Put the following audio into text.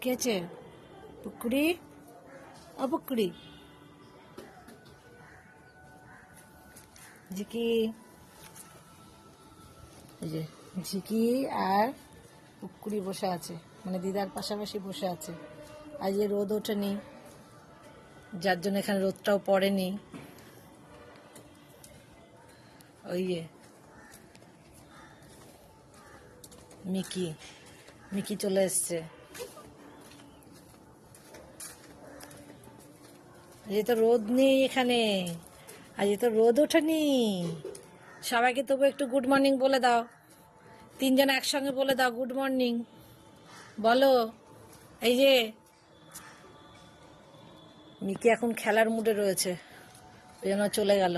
কে আছে? পুকুরি, ও পুকুরি, ঝিকি, এই যে ঝিকি আর পুকুরি বসে আছে, মানে দিদার পাশাপাশি বসে আছে। আজ যে রোদ ওঠেনি, যার জন্য এখানে রোদটাও পড়েনি। ওই যে মিকি, মিকি চলে এসছে। আজ তো রোদ নেই এখানে, আজ তো রোদ ওঠেনি। সবাইকে তবু একটু গুড মর্নিং বলে দাও, তিনজন একসঙ্গে বলে দাও গুড মর্নিং। বলো। এই যে মিকি এখন খেলার মুডে রয়েছে, ওই জন্য চলে গেল।